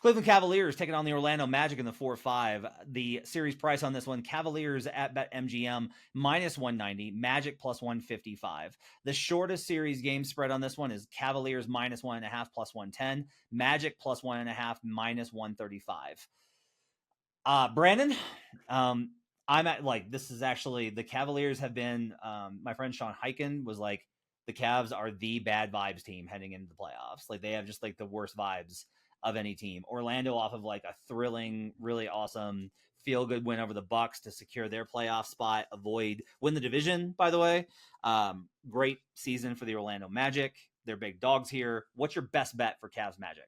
Cleveland Cavaliers taking on the Orlando Magic in the 4-5. The series price on this one, Cavaliers at BetMGM minus 190, Magic plus 155. The shortest series game spread on this one is Cavaliers minus 1.5 plus 110, Magic plus 1.5 minus 135. Brandon, I'm at this is actually the Cavaliers have been, my friend Sean Hyken was like, the Cavs are the bad vibes team heading into the playoffs. Like they have just like the worst vibes of any team. Orlando off of like a thrilling, really awesome feel good win over the Bucks to secure their playoff spot, win the division, by the way. Great season for the Orlando Magic. They're big dogs here. What's your best bet for Cavs Magic?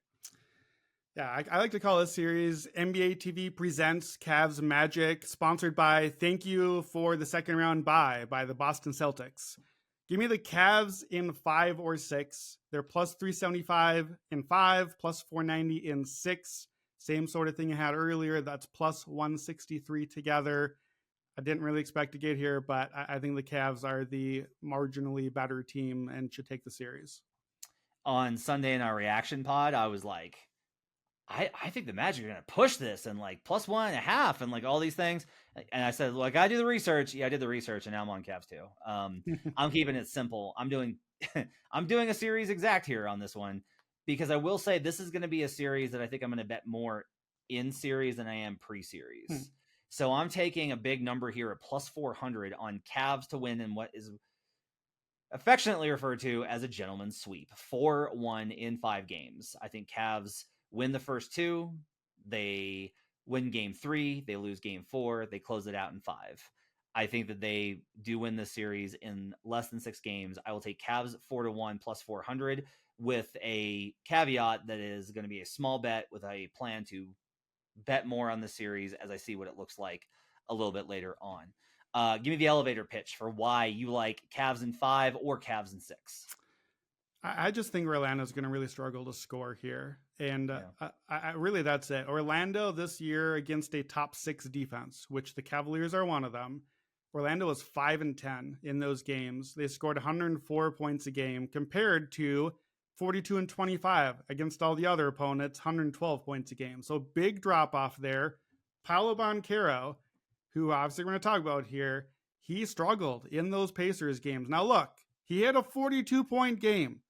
Yeah, I like to call this series NBA TV Presents Cavs Magic, sponsored by Thank You for the Second Round Bye by the Boston Celtics. Give me the Cavs in 5 or 6. They're plus 375 in 5, plus 490 in 6. Same sort of thing you had earlier. That's plus 163 together. I didn't really expect to get here, but I think the Cavs are the marginally better team and should take the series. On Sunday in our reaction pod, I was like, I think the Magic are going to push this and like plus 1.5 and like all these things. And I said, like, I do the research. Yeah, I did the research and now I'm on Cavs too. I'm keeping it simple. I'm doing a series exact here on this one because I will say this is going to be a series that I think I'm going to bet more in series than I am pre-series. So I'm taking a big number here at plus 400 on Cavs to win in what is affectionately referred to as a gentleman's sweep, 4-1 in 5 games. I think Cavs win the first 2, they win game 3, they lose game 4, they close it out in 5. I think that they do win this series in less than 6 games. I will take Cavs 4-1 plus 400 with a caveat that is going to be a small bet with a plan to bet more on the series as I see what it looks like a little bit later on. Give me the elevator pitch for why you like Cavs in 5 or Cavs in 6. I just think Orlando's going to really struggle to score here. And really, that's it. Orlando this year against a top 6 defense, which the Cavaliers are one of them. Orlando was 5-10 in those games. They scored 104 points a game compared to 42-25 against all the other opponents, 112 points a game. So big drop off there. Paolo Banchero, who obviously we're going to talk about here, he struggled in those Pacers games. Now look, he had a 42-point game.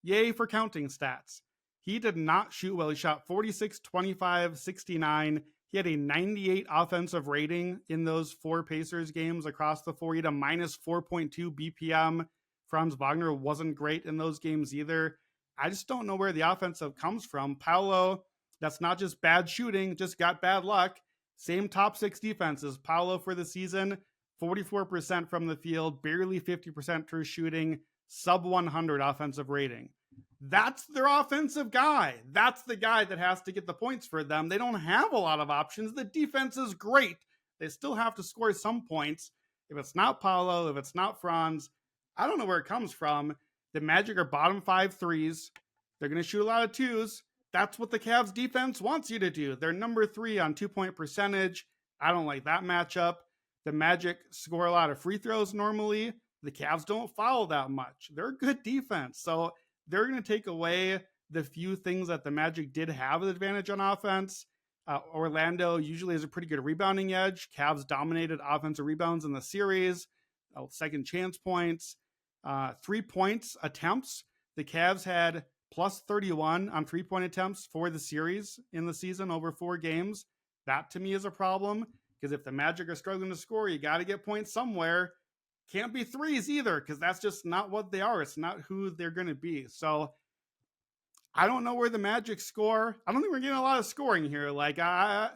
Yay for counting stats. He did not shoot well. He shot 46, 25, 69. He had a 98 offensive rating in those 4 Pacers games across the 4. He had a minus 4.2 BPM. Franz Wagner wasn't great in those games either. I just don't know where the offensive comes from. Paolo, that's not just bad shooting, just got bad luck. Same top 6 defenses. Paolo for the season, 44% from the field, barely 50% true shooting, sub 100 offensive rating. That's their offensive guy. That's the guy that has to get the points for them. They don't have a lot of options. The defense is great. They still have to score some points. If it's not Paolo, if it's not Franz, I don't know where it comes from. The Magic are bottom 5 threes. They're going to shoot a lot of 2s. That's what the Cavs defense wants you to do. They're number 3 on 2-point percentage. I don't like that matchup. The Magic score a lot of free throws normally. The Cavs don't foul that much. They're a good defense. So they're going to take away the few things that the Magic did have an advantage on offense. Orlando usually has a pretty good rebounding edge. Cavs dominated offensive rebounds in the series, second chance points, 3 points attempts. The Cavs had plus 31 on 3-point attempts for the series in the season over 4 games. That to me is a problem because if the Magic are struggling to score, you got to get points somewhere. Can't be 3s either because that's just not what they are. It's not who they're going to be. So I don't know where the Magic score. I don't think we're getting a lot of scoring here. Like I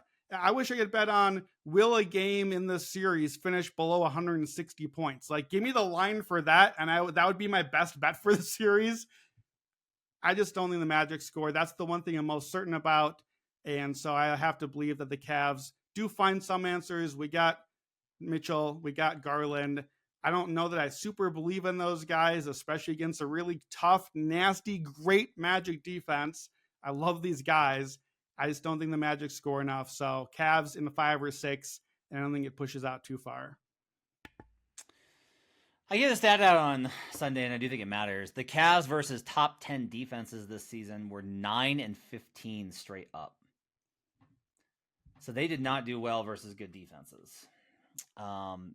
wish I could bet on will a game in this series finish below 160 points. Like give me the line for that, and that would be my best bet for the series. I just don't think the Magic score. That's the one thing I'm most certain about, and so I have to believe that the Cavs do find some answers. We got Mitchell, we got Garland. I don't know that I super believe in those guys, especially against a really tough, nasty, great Magic defense. I love these guys. I just don't think the Magic score enough. So Cavs in the 5 or 6, and I don't think it pushes out too far. I gave the stat out on Sunday, and I do think it matters. The Cavs versus top 10 defenses this season were 9-15 straight up. So they did not do well versus good defenses.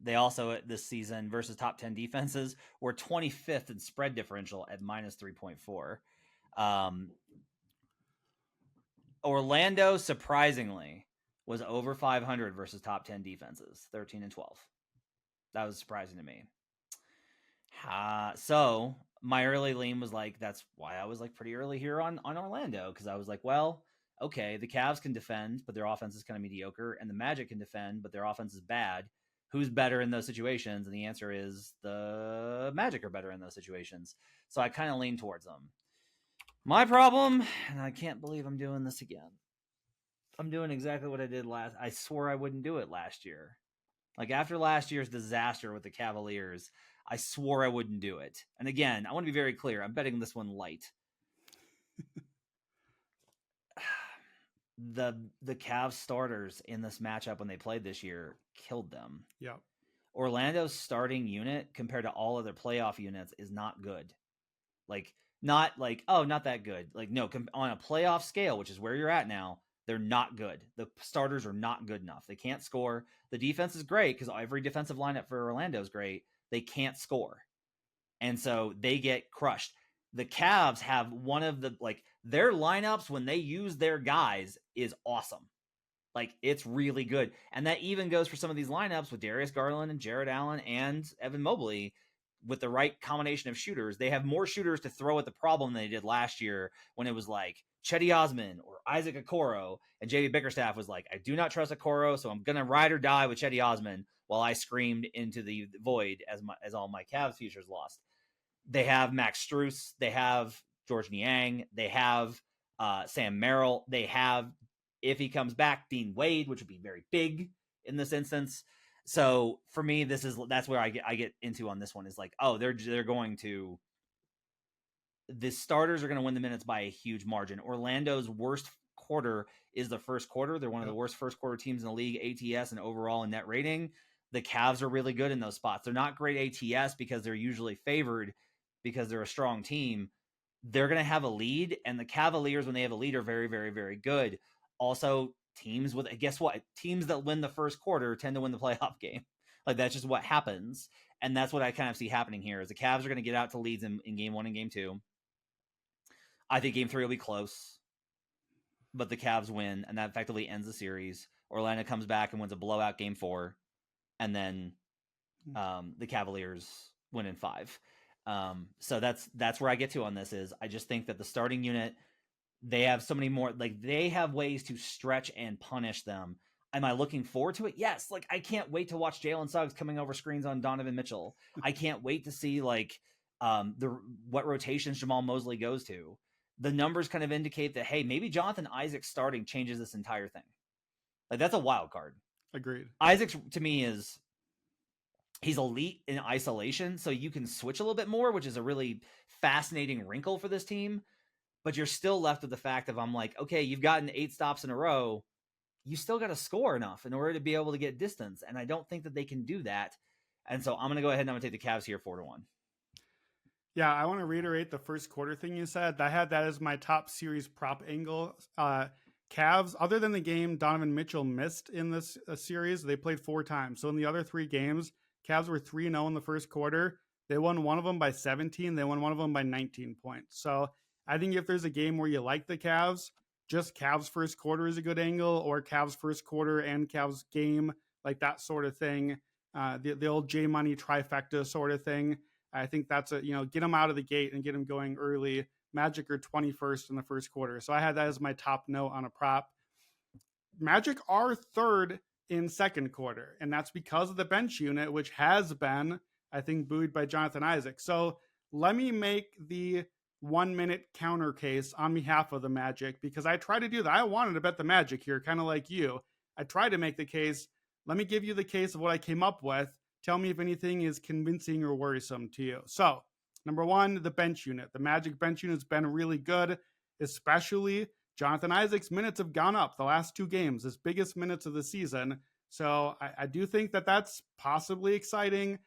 They also, this season, versus top 10 defenses, were 25th in spread differential at minus 3.4. Orlando, surprisingly, was over 500 versus top 10 defenses, 13 and 12. That was surprising to me. So my early lean was like, that's why I was like pretty early here on Orlando, because I was like, well, okay, the Cavs can defend, but their offense is kind of mediocre, and the Magic can defend, but their offense is bad. Who's better in those situations? And the answer is the Magic are better in those situations. So I kind of lean towards them. My problem, and I can't believe I'm doing this again, I'm doing exactly what I did last. I swore I wouldn't do it last year. Like after last year's disaster with the Cavaliers, I swore I wouldn't do it. And again, I want to be very clear. I'm betting this one light. The Cavs starters in this matchup when they played this year killed them. Yeah. Orlando's starting unit compared to all other playoff units is not good. Like, not like, oh, not that good. Like, no, on a playoff scale, which is where you're at now, they're not good. The starters are not good enough. They can't score. The defense is great because every defensive lineup for Orlando is great. They can't score. And so they get crushed. The Cavs have one of the, like, their lineups when they use their guys is awesome. Like, it's really good. And that even goes for some of these lineups with Darius Garland and Jared Allen and Evan Mobley. With the right combination of shooters, they have more shooters to throw at the problem than they did last year when it was like Chetty Osman or Isaac Okoro, and JB Bickerstaff was like, I do not trust Okoro, so I'm going to ride or die with Chetty Osman, while I screamed into the void as all my Cavs futures lost. They have Max Strus, they have George Niang, they have Sam Merrill, they have, if he comes back, Dean Wade, which would be very big in this instance. So for me, that's where I get into on this one, is like, oh, they're going to, the starters are going to win the minutes by a huge margin. Orlando's worst quarter is the first quarter. They're one of the worst first quarter teams in the league, ATS and overall in net rating. The Cavs are really good in those spots. They're not great ATS because they're usually favored because they're a strong team. They're going to have a lead, and the Cavaliers, when they have a lead, are very, very, very good. Also, teams with, guess what? Teams that win the first quarter tend to win the playoff game. Like, that's just what happens. And that's what I kind of see happening here, is the Cavs are going to get out to leads in game 1 and game 2. I think game 3 will be close, but the Cavs win, and that effectively ends the series. Orlando comes back and wins a blowout game 4, and then the Cavaliers win in 5. So that's where I get to on this, is I just think that the starting unit, they have so many more, like, they have ways to stretch and punish them. Am I looking forward to it? Yes. Like, I can't wait to watch Jalen Suggs coming over screens on Donovan Mitchell. I can't wait to see, like, what rotations Jamal Mosley goes to. The numbers kind of indicate that, hey, maybe Jonathan Isaac starting changes this entire thing. Like, that's a wild card. Agreed. Isaac, to me, he's elite in isolation, so you can switch a little bit more, which is a really fascinating wrinkle for this team. But you're still left with the fact of, I'm like, okay, you've gotten 8 stops in a row. You still got to score enough in order to be able to get distance. And I don't think that they can do that. And so I'm going to go ahead and I'm going to take the Cavs here 4-1. Yeah, I want to reiterate the first quarter thing you said. I had that as my top series prop angle. Cavs, other than the game Donovan Mitchell missed in this series, they played 4 times. So in the other 3 games, Cavs were 3-0 in the first quarter. They won one of them by 17. They won one of them by 19 points. So I think if there's a game where you like the Cavs, just Cavs first quarter is a good angle, or Cavs first quarter and Cavs game, like that sort of thing. The old J Money trifecta sort of thing. I think that's get them out of the gate and get them going early. Magic are 21st in the first quarter. So I had that as my top note on a prop. Magic are 3rd in second quarter, and that's because of the bench unit, which has been, I think, buoyed by Jonathan Isaac. So let me make the 1-minute counter case on behalf of the Magic, because I try to do that. I wanted to bet the Magic here, kind of like you. I tried to make the case. Let me give you the case of what I came up with. Tell me if anything is convincing or worrisome to you. So, number 1, the bench unit. The Magic bench unit has been really good, especially Jonathan Isaac's minutes have gone up the last 2 games, his biggest minutes of the season. So I do think that that's possibly exciting.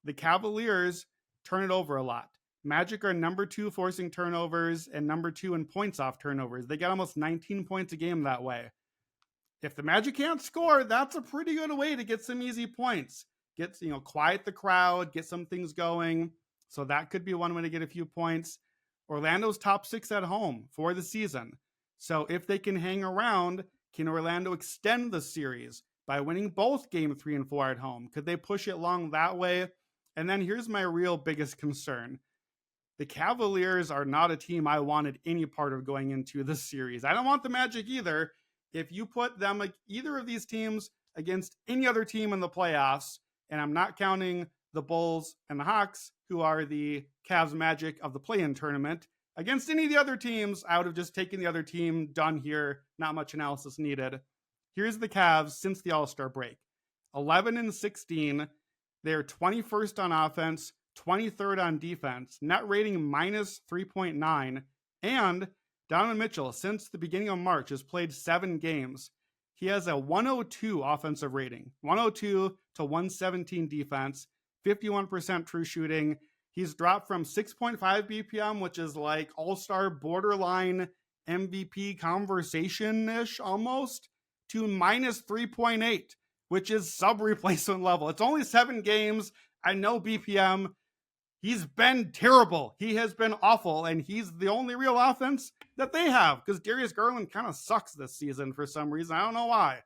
The Cavaliers turn it over a lot. Magic are number 2 forcing turnovers and number 2 in points off turnovers. They get almost 19 points a game that way. If the Magic can't score, that's a pretty good way to get some easy points. Get, quiet the crowd, get some things going. So that could be one way to get a few points. Orlando's top 6 at home for the season. So if they can hang around, can Orlando extend the series by winning both game 3 and 4 at home? Could they push it along that way? And then here's my real biggest concern. The Cavaliers are not a team I wanted any part of going into this series. I don't want the Magic either. If you put them, like either of these teams, against any other team in the playoffs, and I'm not counting the Bulls and the Hawks, who are the Cavs Magic of the play-in tournament, against any of the other teams, I would have just taken the other team, done here, not much analysis needed. Here's the Cavs since the All-Star break. 11-16. They're 21st on offense, 23rd on defense, net rating minus 3.9, and Donovan Mitchell, since the beginning of March, has played 7 games. He has a 102 offensive rating, 102 to 117 defense, 51% true shooting. He's dropped from 6.5 BPM, which is like all-star borderline MVP conversation-ish almost, to minus 3.8, which is sub-replacement level. It's only 7 games. I know BPM. He's been terrible. He has been awful, and he's the only real offense that they have, because Darius Garland kind of sucks this season for some reason. I don't know why.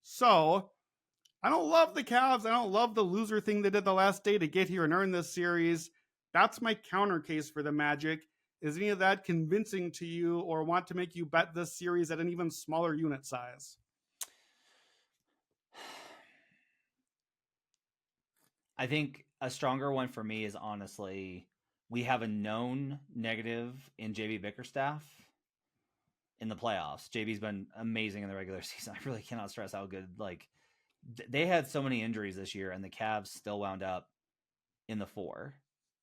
So I don't love the Cavs. I don't love the loser thing they did the last day to get here and earn this series. That's my counter case for the Magic. Is any of that convincing to you, or want to make you bet this series at an even smaller unit size? I think a stronger one for me is honestly, we have a known negative in JB Bickerstaff in the playoffs. JB's been amazing in the regular season. I really cannot stress how good, like, they had so many injuries this year, and the Cavs still wound up in the 4.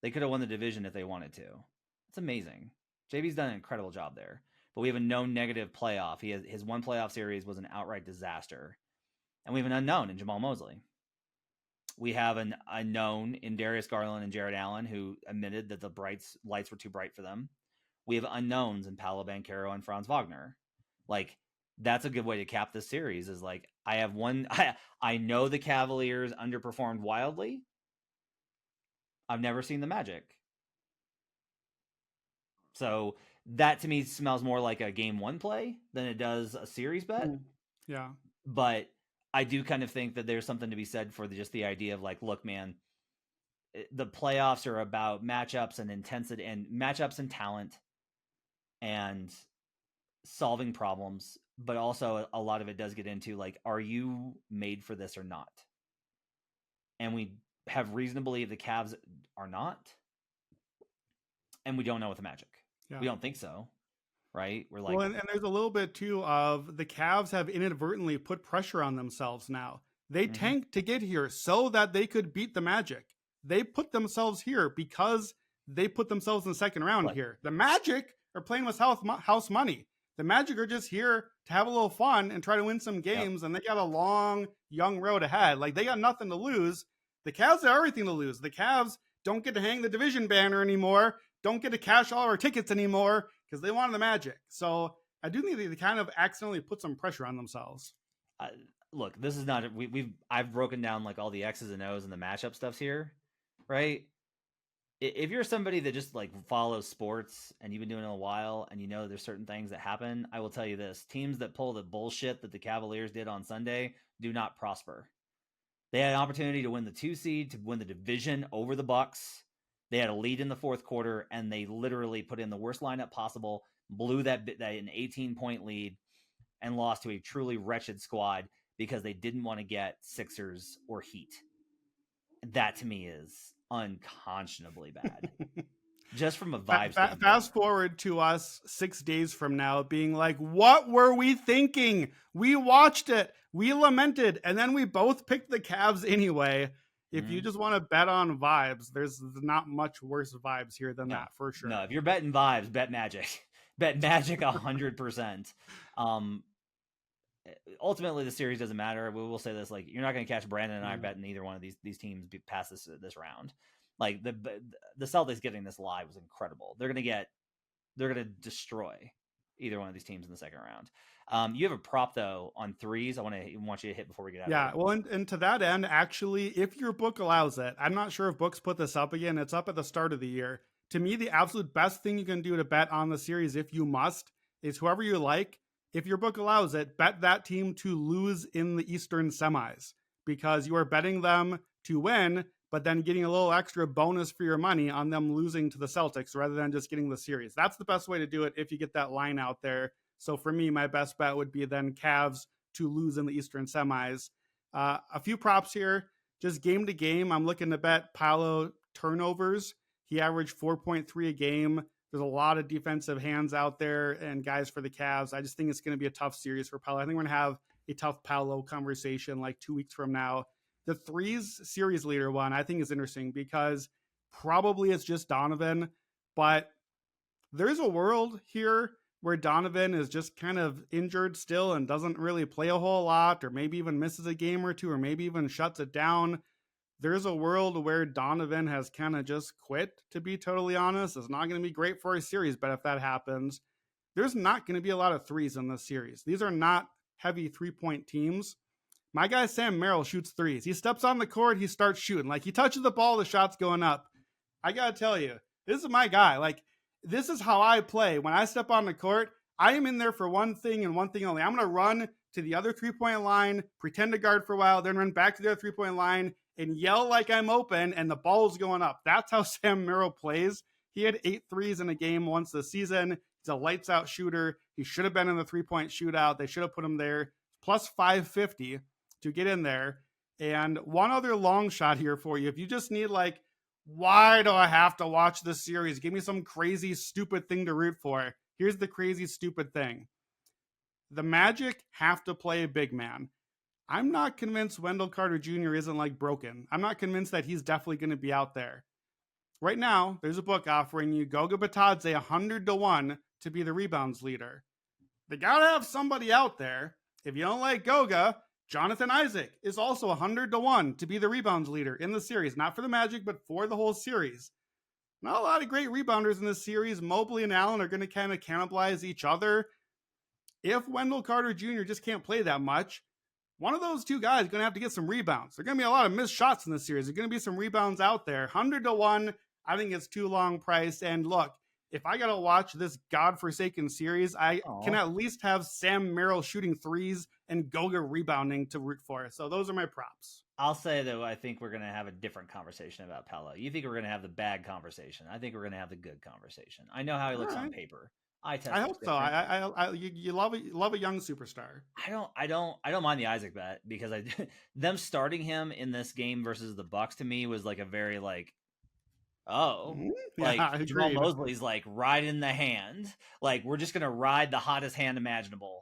They could have won the division if they wanted to. It's amazing. JB's done an incredible job there. But we have a known negative playoff. His one playoff series was an outright disaster. And we have an unknown in Jamal Mosley. We have an unknown in Darius Garland and Jared Allen, who admitted that the lights were too bright for them. We have unknowns in Paolo Banchero and Franz Wagner. Like, that's a good way to cap this series, is like, I know the Cavaliers underperformed wildly. I've never seen the Magic. So that to me smells more like a game 1 play than it does a series bet. Yeah. But I do kind of think that there's something to be said for just the idea of like, look, man, the playoffs are about matchups and intensity and matchups and talent and solving problems. But also a lot of it does get into like, are you made for this or not? And we have reason to believe the Cavs are not. And we don't know with the Magic. Yeah. We don't think so. Right? We're like, well, and there's a little bit too of the Cavs have inadvertently put pressure on themselves now. They tanked to get here so that they could beat the Magic. They put themselves here because they put themselves in the second round here. The Magic are playing with house money. The Magic are just here to have a little fun and try to win some games, and they got a long, young road ahead. Like, they got nothing to lose. The Cavs have everything to lose. The Cavs don't get to hang the division banner anymore, don't get to cash all our tickets anymore, because they wanted the Magic. So I do think they kind of accidentally put some pressure on themselves. Look, this is not I've broken down like all the X's and O's and the matchup stuffs here, right? If you're somebody that just like follows sports and you've been doing it a while and you know there's certain things that happen, I will tell you this: teams that pull the bullshit that the Cavaliers did on Sunday do not prosper. They had an opportunity to win the 2 seed, to win the division over the Bucks. They had a lead in the fourth quarter, and they literally put in the worst lineup possible, blew that an 18-point lead, and lost to a truly wretched squad because they didn't want to get Sixers or Heat. That, to me, is unconscionably bad. Just from a vibe standpoint. Fast forward to us 6 days from now being like, what were we thinking? We watched it. We lamented. And then we both picked the Cavs anyway. If you just want to bet on vibes, there's not much worse vibes here than that, for sure. No, if you're betting vibes, bet Magic. Bet Magic 100%. Ultimately, the series doesn't matter. We will say this: like, you're not going to catch Brandon and I betting either one of these teams past this round. Like, the Celtics getting this live was incredible. They're going to destroy either one of these teams in the second round. You have a prop though on threes. I want you to hit before we get out. Yeah, of here. well, and to that end, actually, if your book allows it, I'm not sure if books put this up again. It's up at the start of the year. To me, the absolute best thing you can do to bet on the series, if you must, is whoever you like. If your book allows it, bet that team to lose in the Eastern semis, because you are betting them to win, but then getting a little extra bonus for your money on them losing to the Celtics rather than just getting the series. That's the best way to do it if you get that line out there. So for me, my best bet would be then Cavs to lose in the Eastern semis. A few props here, just game to game. I'm looking to bet Paolo turnovers. He averaged 4.3 a game. There's a lot of defensive hands out there and guys for the Cavs. I just think it's going to be a tough series for Paolo. I think we're going to have a tough Paolo conversation like 2 weeks from now. The threes series leader one I think is interesting because probably it's just Donovan, but there's a world here where Donovan is just kind of injured still and doesn't really play a whole lot, or maybe even misses a game or two, or maybe even shuts it down. There's a world where Donovan has kind of just quit, to be totally honest. It's not going to be great for a series, but if that happens, there's not going to be a lot of threes in this series. These are not heavy 3-point teams. My guy Sam Merrill shoots threes. He steps on the court, he starts shooting. Like, he touches the ball, the shot's going up. I got to tell you, this is my guy. Like, this is how I play. When I step on the court, I am in there for one thing and one thing only. I'm going to run to the other 3-point line, pretend to guard for a while, then run back to the other 3-point line and yell like I'm open and the ball's going up. That's how Sam Merrill plays. He had 8 threes in a game once this season. He's a lights out shooter. He should have been in the 3-point shootout. They should have put him there. Plus 550 to get in there. And one other long shot here for you. If you just need like, why do I have to watch this series? Give me some crazy, stupid thing to root for. Here's the crazy, stupid thing. The Magic have to play a big man. I'm not convinced Wendell Carter Jr. isn't like broken. I'm not convinced that he's definitely going to be out there. Right now, there's a book offering you Goga Batadze 100-1 to be the rebounds leader. They got to have somebody out there. If you don't like Goga, Jonathan Isaac is also 100-1 to be the rebounds leader in the series. Not for the Magic, but for the whole series. Not a lot of great rebounders in this series. Mobley and Allen are going to kind of cannibalize each other. If Wendell Carter Jr. just can't play that much, one of those two guys is going to have to get some rebounds. There are going to be a lot of missed shots in this series. There's going to be some rebounds out there. 100-1, I think it's too long priced. And look, if I got to watch this godforsaken series, I can at least have Sam Merrill shooting threes and Goga rebounding to root for. So those are my props. I'll say, though, I think we're going to have a different conversation about Paolo. You think we're going to have the bad conversation. I think we're going to have the good conversation. I know how he looks on paper. I hope so. You love a young superstar. I don't mind the Isaac bet because them starting him in this game versus the Bucks to me was like a very like, Jamal Mosley's like riding the hand. Like, we're just gonna ride the hottest hand imaginable.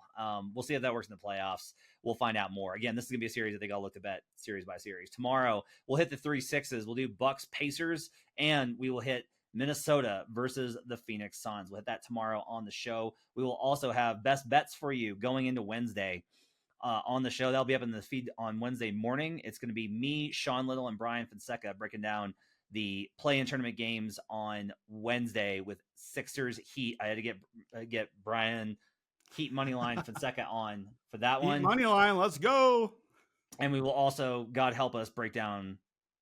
We'll see if that works in the playoffs. We'll find out more. Again, this is gonna be a series I think I'll look to bet series by series. Tomorrow we'll hit the 3-6s. We'll do Bucks Pacers, and we will hit Minnesota versus the Phoenix Suns. We'll hit that tomorrow on the show. We will also have best bets for you going into Wednesday on the show. That'll be up in the feed on Wednesday morning. It's going to be me, Sean Little, and Brian Fonseca breaking down the play-in tournament games on Wednesday with Sixers Heat. I had to get Brian Heat moneyline Fonseca on for that one. Heat moneyline, let's go. And we will also, God help us, break down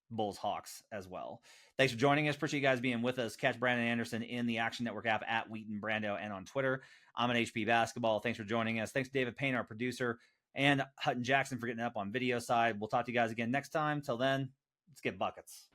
Bulls Hawks as well. Thanks for joining us. Appreciate you guys being with us. Catch Brandon Anderson in the Action Network app at Wheaton Brando and on Twitter. I'm an HP Basketball. Thanks for joining us. Thanks to David Payne, our producer, and Hutton Jackson for getting up on video side. We'll talk to you guys again next time. Till then, let's get buckets.